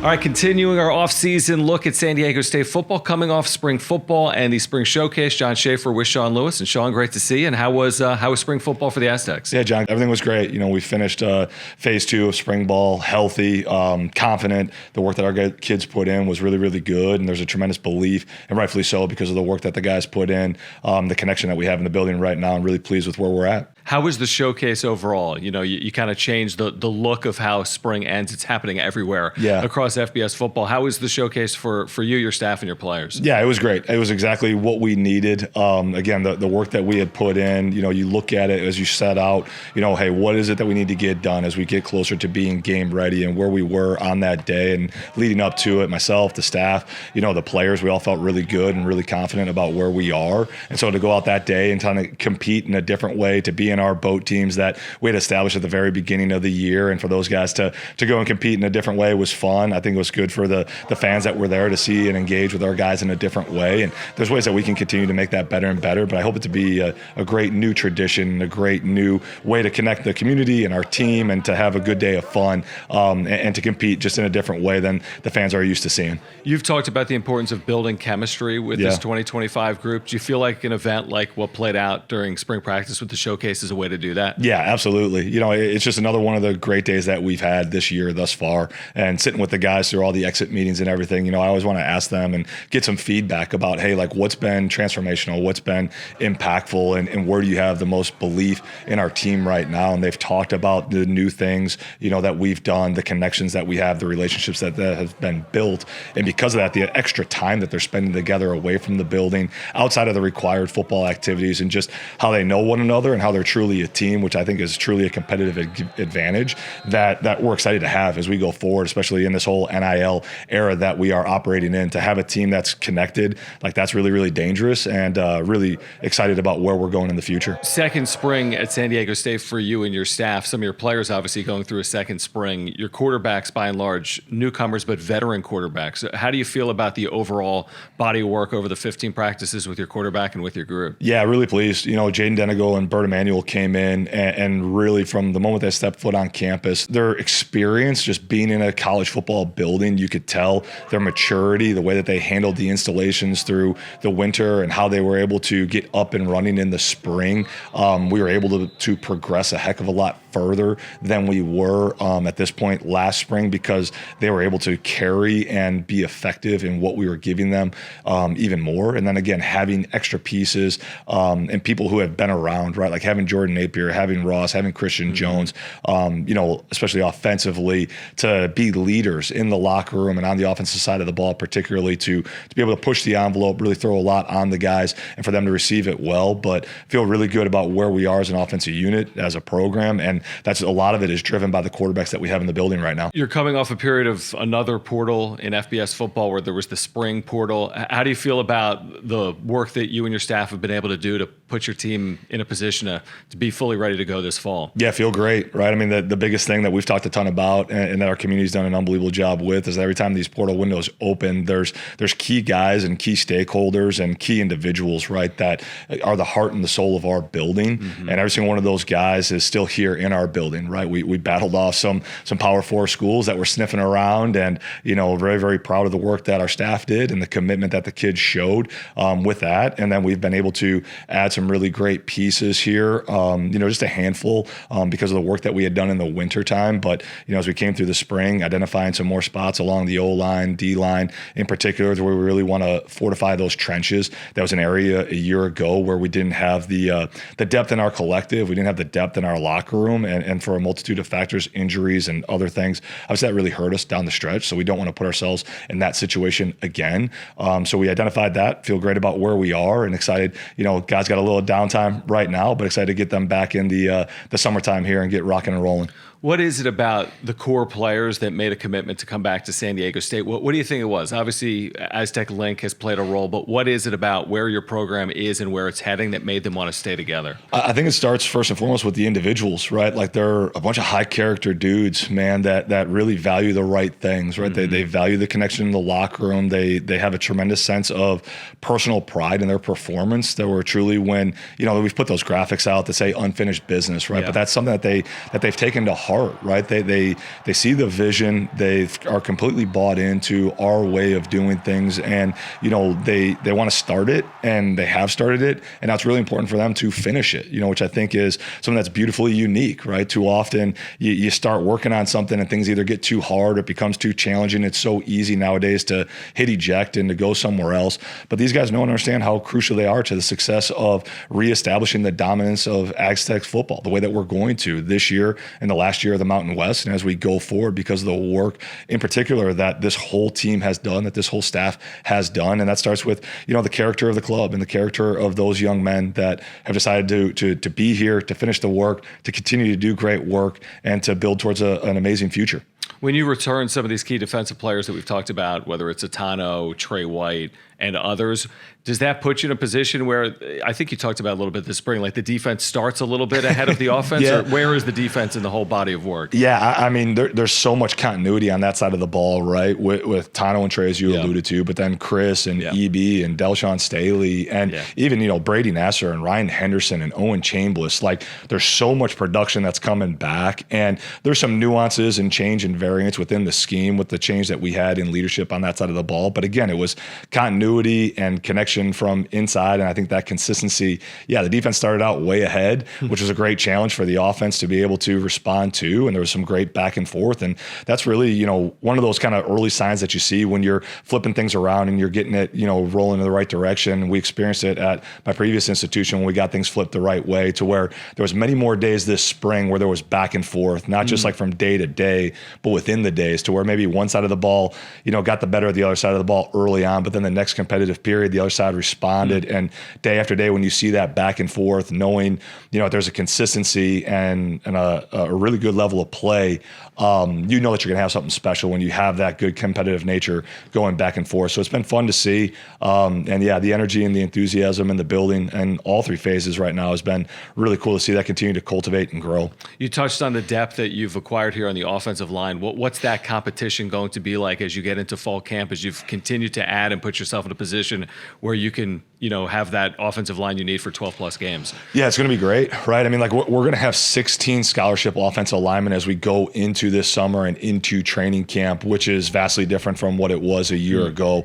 All right, continuing our off-season look at San Diego State football, coming off spring football and the spring showcase. John Schaeffer with Sean Lewis. And Sean, great to see you. And how was spring football for the Aztecs? Yeah, John, everything was great. You know, we finished phase 2 of spring ball healthy, confident. The work that our kids put in was really, really good. And there's a tremendous belief, and rightfully so, because of the work that the guys put in, the connection that we have in the building right now. I'm really pleased with where we're at. How was the showcase overall? You know, you kind of changed the look of how spring ends. It's happening everywhere across FBS football. How was the showcase for you, your staff, and your players? Yeah, it was great. It was exactly what we needed. Again, the work that we had put in, you know, you look at it as you set out, you know, hey, what is it that we need to get done as we get closer to being game ready, and where we were on that day and leading up to it, myself, the staff, you know, the players, we all felt really good and really confident about where we are. And so to go out that day and kind of compete in a different way, to be in our boat teams that we had established at the very beginning of the year, and for those guys to go and compete in a different way was fun. I think it was good for the fans that were there to see and engage with our guys in a different way. And there's ways that we can continue to make that better and better, but I hope it to be a great new tradition, a great new way to connect the community and our team, and to have a good day of fun, and to compete just in a different way than the fans are used to seeing. You've talked about the importance of building chemistry with this 2025 group. Do you feel like an event like what played out during spring practice with the showcase is a way to do that? Yeah, absolutely. You know, it's just another one of the great days that we've had this year thus far, and sitting with the guys through all the exit meetings and everything. You know, I always want to ask them and get some feedback about, hey, like, what's been transformational, what's been impactful, and where do you have the most belief in our team right now? And they've talked about the new things, you know, that we've done, the connections that we have, the relationships that have been built. And because of that, the extra time that they're spending together away from the building, outside of the required football activities, and just how they know one another and how they're truly a team, which I think is truly a competitive advantage that we're excited to have as we go forward, especially in this whole NIL era that we are operating in. To have a team that's connected, like, that's really, really dangerous, and really excited about where we're going in the future. Second spring at San Diego State for you and your staff. Some of your players obviously going through a second spring. Your quarterbacks, by and large, newcomers, but veteran quarterbacks. How do you feel about the overall body of work over the 15 practices with your quarterback and with your group? Yeah, really pleased. You know, Jaden Denegal and Bert Emanuel came in, and really from the moment they stepped foot on campus, their experience just being in a college football building, you could tell their maturity, the way that they handled the installations through the winter, and how they were able to get up and running in the spring. We were able to progress a heck of a lot further than we were at this point last spring, because they were able to carry and be effective in what we were giving them even more. And then again, having extra pieces and people who have been around, right? Like having Jordan Napier, having Ross, having Christian Jones, you know, especially offensively, to be leaders in the locker room and on the offensive side of the ball, particularly to be able to push the envelope, really throw a lot on the guys, and for them to receive it well. But feel really good about where we are as an offensive unit, as a program, and that's a lot of it is driven by the quarterbacks that we have in the building right now. You're coming off a period of another portal in FBS football where there was the spring portal. How do you feel about the work that you and your staff have been able to do to put your team in a position to be fully ready to go this fall? Yeah, feel great, right? I mean, the biggest thing that we've talked a ton about, and that our community's done an unbelievable job with, is that every time these portal windows open, there's key guys and key stakeholders and key individuals, right, that are the heart and the soul of our building. And every single one of those guys is still here in our building, right? We battled off some Power 4 schools that were sniffing around, and, you know, very, very proud of the work that our staff did and the commitment that the kids showed with that. And then we've been able to add some really great pieces here, you know, just a handful because of the work that we had done in the winter time. But, you know, as we came through the spring, identifying some more spots along the O-line, D-line in particular, where we really want to fortify those trenches. That was an area a year ago where we didn't have the depth in our collective. We didn't have the depth in our locker room, and for a multitude of factors, injuries and other things, obviously that really hurt us down the stretch. So we don't want to put ourselves in that situation again. So we identified that, feel great about where we are, and excited. You know, guys got a little downtime right now, but excited to get them back in the summertime here and get rocking and rolling. What is it about the core players that made a commitment to come back to San Diego State? What do you think it was? Obviously, Aztec Link has played a role, but what is it about where your program is and where it's heading that made them want to stay together? I think it starts first and foremost with the individuals, right? Like, they're a bunch of high character dudes, man, that really value the right things, right? They value the connection in the locker room. They have a tremendous sense of personal pride in their performance. That were truly, when, you know, we've put those graphics out that say unfinished business, right? Yeah. But that's something that they've taken to heart heart, right? They see the vision. They are completely bought into our way of doing things, and they want to start it, and they have started it, and now it's really important for them to finish it. Which I think is something that's beautifully unique, right? Too often you start working on something and things either get too hard or it becomes too challenging. It's so easy nowadays to hit eject and to go somewhere else. But these guys know and understand how crucial they are to the success of reestablishing the dominance of Aztecs football, the way that we're going to this year and the last year of the Mountain West, and as we go forward, because of the work in particular that this whole team has done, that this whole staff has done. And that starts with, the character of the club and the character of those young men that have decided to be here, to finish the work, to continue to do great work, and to build towards an amazing future. When you return some of these key defensive players that we've talked about, whether it's Atano, Trey White, and others, does that put you in a position where, I think you talked about a little bit this spring, like the defense starts a little bit ahead of the offense? Yeah. Or where is the defense in the whole body of work? Yeah, I mean, there's so much continuity on that side of the ball, right? With Tano and Trey, as you alluded to, but then Chris and EB and Delshawn Staley and even, Brady Nasser and Ryan Henderson and Owen Chambliss. Like, there's so much production that's coming back, and there's some nuances and change and variance within the scheme with the change that we had in leadership on that side of the ball. But again, it was continuity and connection from inside, and I think that consistency, the defense started out way ahead, which was a great challenge for the offense to be able to respond to, and there was some great back and forth, and that's really, one of those kind of early signs that you see when you're flipping things around and you're getting it, rolling in the right direction. We experienced it at my previous institution when we got things flipped the right way, to where there was many more days this spring where there was back and forth, not just like from day to day, but within the days, to where maybe one side of the ball, got the better of the other side of the ball early on, but then the next competitive period, the other side responded. And day after day, when you see that back and forth, knowing, there's a consistency and a really good level of play, that you're going to have something special when you have that good competitive nature going back and forth. So it's been fun to see. The energy and the enthusiasm in the building and all three phases right now has been really cool to see that continue to cultivate and grow. You touched on the depth that you've acquired here on the offensive line. What's that competition going to be like as you get into fall camp, as you've continued to add and put yourself in a position where you can, have that offensive line you need for 12 plus games? Yeah, it's going to be great, right? I mean, like, we're going to have 16 scholarship offensive linemen as we go into this summer and into training camp, which is vastly different from what it was a year ago.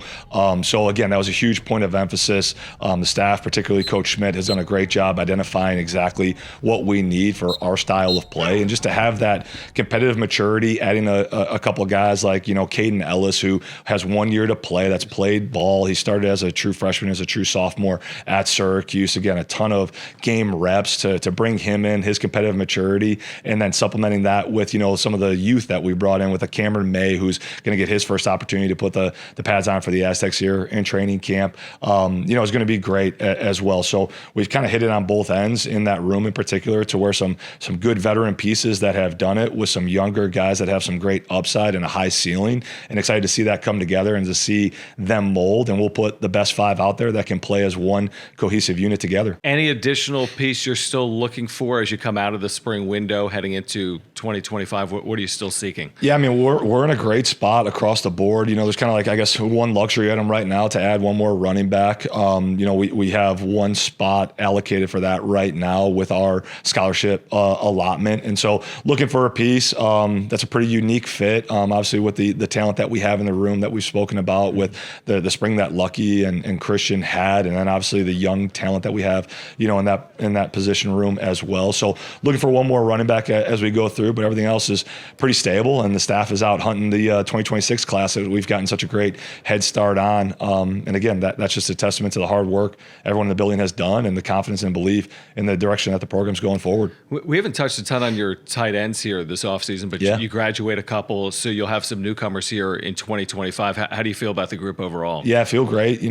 So again, that was a huge point of emphasis. The staff, particularly Coach Schmidt, has done a great job identifying exactly what we need for our style of play, and just to have that competitive maturity, adding a couple of guys like, Caden Ellis, who has 1 year to play, that's played ball. He started as a true freshman, as a true sophomore at Syracuse. Again, a ton of game reps to bring him in, his competitive maturity, and then supplementing that with, some of the youth that we brought in with a Cameron May, who's going to get his first opportunity to put the pads on for the Aztecs here in training camp. Is going to be great as well. So we've kind of hit it on both ends in that room in particular, to where some good veteran pieces that have done it with some younger guys that have some great upside and a high ceiling, and excited to see that come together and to see them mold. And we'll put the best five out there that can play as one cohesive unit together. Any additional piece you're still looking for as you come out of the spring window heading into 2025? What are you still seeking? Yeah, I mean, we're in a great spot across the board. There's kind of like, I guess, one luxury item right now to add one more running back. We have one spot allocated for that right now with our scholarship allotment. And so looking for a piece that's a pretty unique fit, obviously with the talent that we have in the room that we've spoken about, with the spring that Lucky and Christian had, and then obviously the young talent that we have, in that position room as well. So looking for one more running back as we go through, but everything else is pretty stable, and the staff is out hunting the 2026 class that we've gotten such a great head start on. And again, that's just a testament to the hard work everyone in the building has done, and the confidence and belief in the direction that the program's going forward. We haven't touched a ton on your tight ends here this offseason, but you graduate a couple, so you'll have some newcomers here in 2025. How do you feel about the group overall? Yeah, I feel great.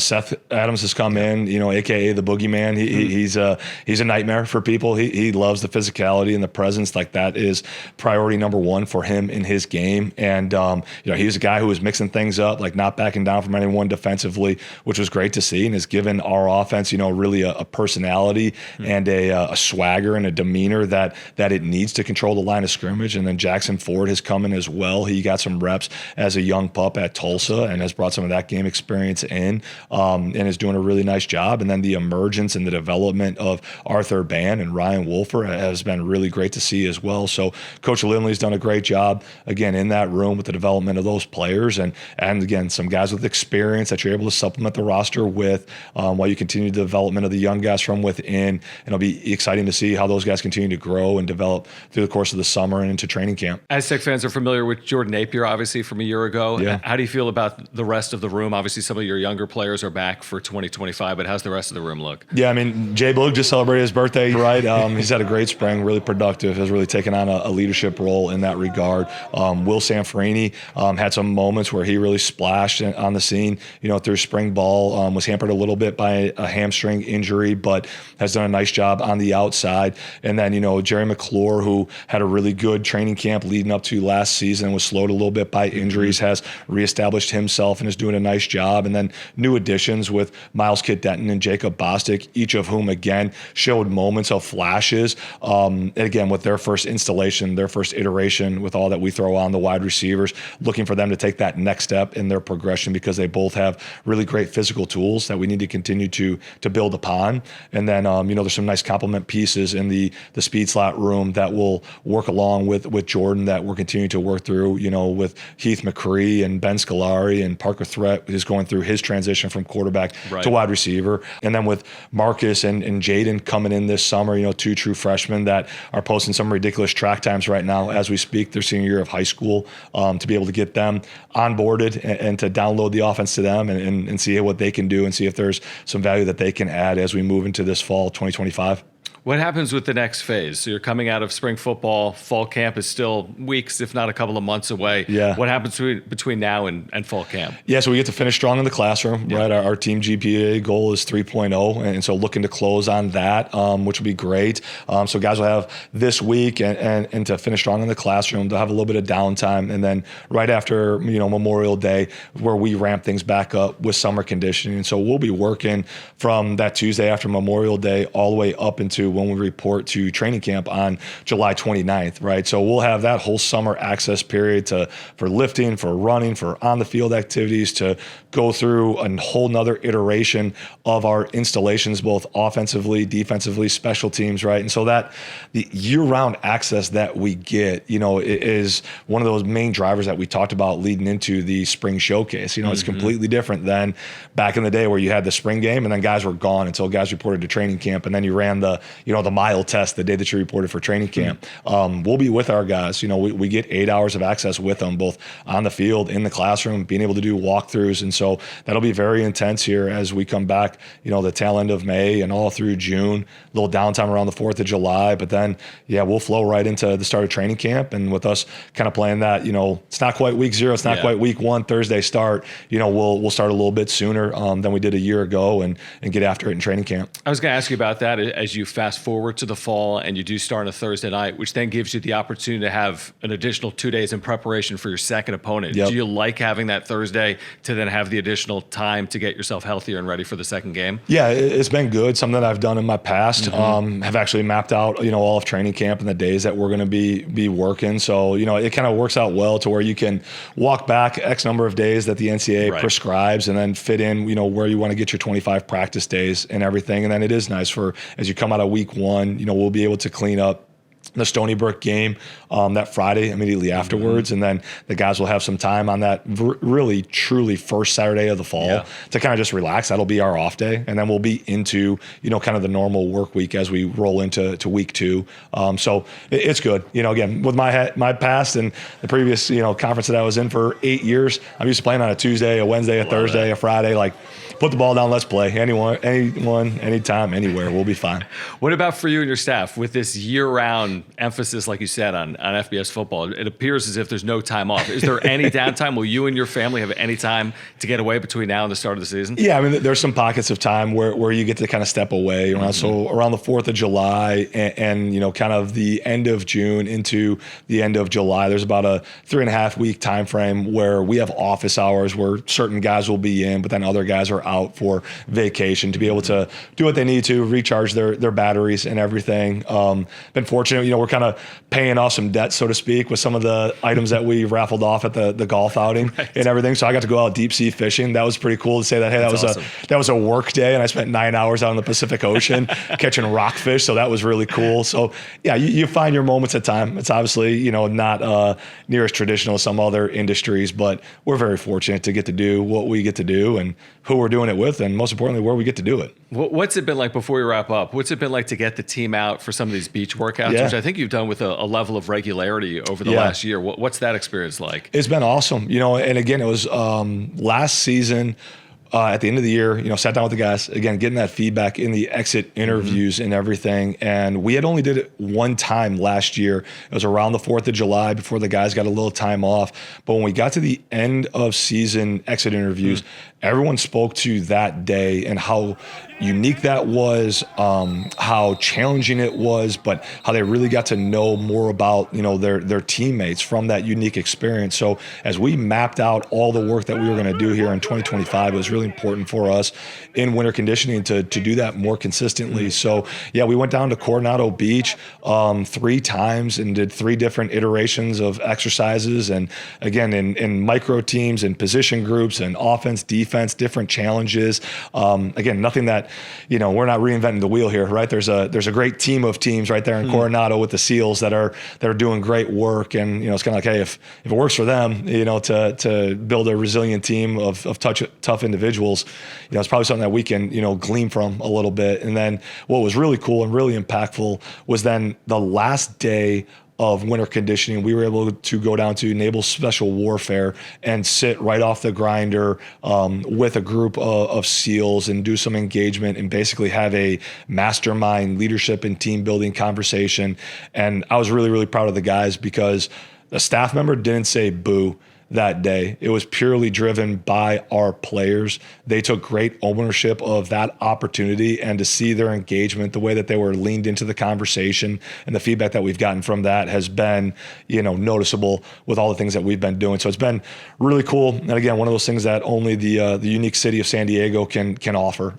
Seth Adams has come in, AKA the boogeyman. He's a nightmare for people. He loves the physicality and the presence. Like, that is priority number one for him in his game. And, he's a guy who was mixing things up, like not backing down from anyone defensively, which was great to see, and has given our offense, really a personality and a swagger and a demeanor that it needs to control the line of scrimmage. And then Jackson Ford has come in as well. He got some reps as a young pup at Tulsa and has brought some of that game experience in, and is doing a really nice job. And then the emergence and the development of Arthur Bann and Ryan Wolfer has been really great to see as well. So Coach Lindley's done a great job, again, in that room with the development of those players. And again, some guys with experience that you're able to supplement the roster with while you continue the development of the young guys from within. And it'll be exciting to see how those guys continue to grow and develop through the course of the summer and into training camp. Aztec fans are familiar with Jordan Napier, obviously, from a year ago. Yeah. How do you feel about the rest of the room? Obviously, some of your younger players are back for 2025, but how's the rest of the room look? Yeah, I mean, Jay Boog just celebrated his birthday, right? He's had a great spring, really productive, has really taken on a leadership role in that regard. Will Sanfarini had some moments where he really splashed on the scene, through spring ball, was hampered a little bit by a hamstring injury, but has done a nice job on the outside. And then, Jerry McClure, who had a really good training camp leading up to last season, was slowed a little bit by injuries, has reestablished himself and is doing a nice job. And then new additions with Miles Kitt-Denton and Jacob Bostic, each of whom, again, showed moments of flashes. And again, with their first installation, their first iteration, with all that we throw on the wide receivers, looking for them to take that next step in their progression, because they both have really great physical tools that we need to continue to build upon. And then, there's some nice complement pieces in the speed slot room that will work along with Jordan, that we're continuing to work through, with Heath McCree and Ben Scolari, and Parker Threat is going through his transition from quarterback to wide receiver. And then with Marcus and Jaden coming in this summer, two true freshmen that are posting some ridiculous track times right now as we speak, their senior year of high school, to be able to get them onboarded and to download the offense to them and see what they can do and see if there's some value that they can add as we move into this fall 2025. What happens with the next phase? So you're coming out of spring football. Fall camp is still weeks, if not a couple of months away. Yeah. What happens between now and fall camp? Yeah, so we get to finish strong in the classroom, right? Our team GPA goal is 3.0, and so looking to close on that, which will be great. So guys will have this week and to finish strong in the classroom. They'll have a little bit of downtime, and then right after Memorial Day, where we ramp things back up with summer conditioning. And so we'll be working from that Tuesday after Memorial Day all the way up into when we report to training camp on July 29th, right? So we'll have that whole summer access period for lifting, for running, for on the field activities, to go through a whole nother iteration of our installations, both offensively, defensively, special teams, right? And so that the year-round access that we get, is one of those main drivers that we talked about leading into the spring showcase. It's completely different than back in the day where you had the spring game and then guys were gone until guys reported to training camp, and then you ran the mile test the day that you reported for training camp. We'll be with our guys. We get 8 hours of access with them, both on the field, in the classroom, being able to do walkthroughs. And so that'll be very intense here as we come back, the tail end of May and all through June, a little downtime around the 4th of July. But then, we'll flow right into the start of training camp. And with us kind of playing that, it's not quite week 0, it's not quite week 1, Thursday start, we'll start a little bit sooner than we did a year ago and get after it in training camp. I was going to ask you about that as you fast forward to the fall and you do start on a Thursday night, which then gives you the opportunity to have an additional 2 days in preparation for your second opponent. Yep. Do you like having that Thursday to then have the additional time to get yourself healthier and ready for the second game? Yeah, it's been good. Something that I've done in my past. Have actually mapped out, all of training camp and the days that we're going to be working. So, it kind of works out well to where you can walk back X number of days that the NCAA prescribes and then fit in, where you want to get your 25 practice days and everything. And then it is nice as you come out of week 1, we'll be able to clean up the Stony Brook game that Friday immediately afterwards. And then the guys will have some time on that really, truly first Saturday of the fall to kind of just relax. That'll be our off day. And then we'll be into, kind of the normal work week as we roll into week 2. So it's good. Again, with my past and the previous, conference that I was in for 8 years, I'm used to playing on a Tuesday, a Wednesday, a Thursday, a Friday, like put the ball down, let's play. Anyone, anytime, anywhere, we'll be fine. What about for you and your staff with this year-round emphasis, like you said, on FBS football? It appears as if there's no time off. Is there any downtime? Will you and your family have any time to get away between now and the start of the season? Yeah, I mean, there's some pockets of time where you get to kind of step away. So around the 4th of July and kind of the end of June into the end of July, there's about a 3.5 week time frame where we have office hours where certain guys will be in, but then other guys are out for vacation to be able to do what they need to, recharge their batteries and everything. Been fortunate, we're kind of paying off some debt, so to speak, with some of the items that we raffled off at the golf outing and everything. So I got to go out deep sea fishing. That was pretty cool to say that, hey, that was a work day, and I spent 9 hours out in the Pacific Ocean catching rockfish. So that was really cool. So yeah, you find your moments at time. It's obviously, not near as traditional as some other industries, but we're very fortunate to get to do what we get to do and who we're doing it with, and most importantly, where we get to do it. What's it been like, before we wrap up, what's it been like to get the team out for some of these beach workouts, which I think you've done with a level of regularity over the last year? What's that experience like? It's been awesome. And again, it was last season. At the end of the year, sat down with the guys, again, getting that feedback in the exit interviews and everything. And we had only did it one time last year. It was around the 4th of July before the guys got a little time off. But when we got to the end of season exit interviews, everyone spoke to that day and how unique that was, how challenging it was, but how they really got to know more about, their teammates from that unique experience. So as we mapped out all the work that we were going to do here in 2025, it was really important for us in winter conditioning to do that more consistently. So yeah, we went down to Coronado Beach 3 times and did 3 different iterations of exercises. And again, in micro teams and position groups and offense, defense, different challenges. Again, nothing that, we're not reinventing the wheel here, right? There's a great team of teams right there in Coronado with the SEALs that are doing great work. And, it's kind of like, hey, if it works for them, to build a resilient team of tough individuals, it's probably something that we can, glean from a little bit. And then what was really cool and really impactful was then the last day of winter conditioning, we were able to go down to Naval Special Warfare and sit right off the grinder with a group of SEALs and do some engagement and basically have a mastermind leadership and team building conversation. And I was really, really proud of the guys because the staff member didn't say boo that day. It was purely driven by our players. They took great ownership of that opportunity, and to see their engagement, the way that they were leaned into the conversation, and the feedback that we've gotten from that has been, noticeable with all the things that we've been doing. So it's been really cool. And again, one of those things that only the unique city of San Diego can offer,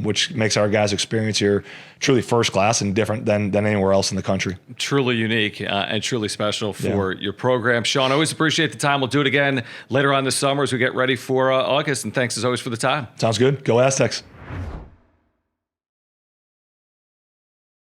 which makes our guys' experience here truly first class and different than anywhere else in the country. Truly unique and truly special for your program. Sean, I always appreciate the time. We'll do it again later on this summer as we get ready for August. And thanks as always for the time. Sounds good. Go Aztecs.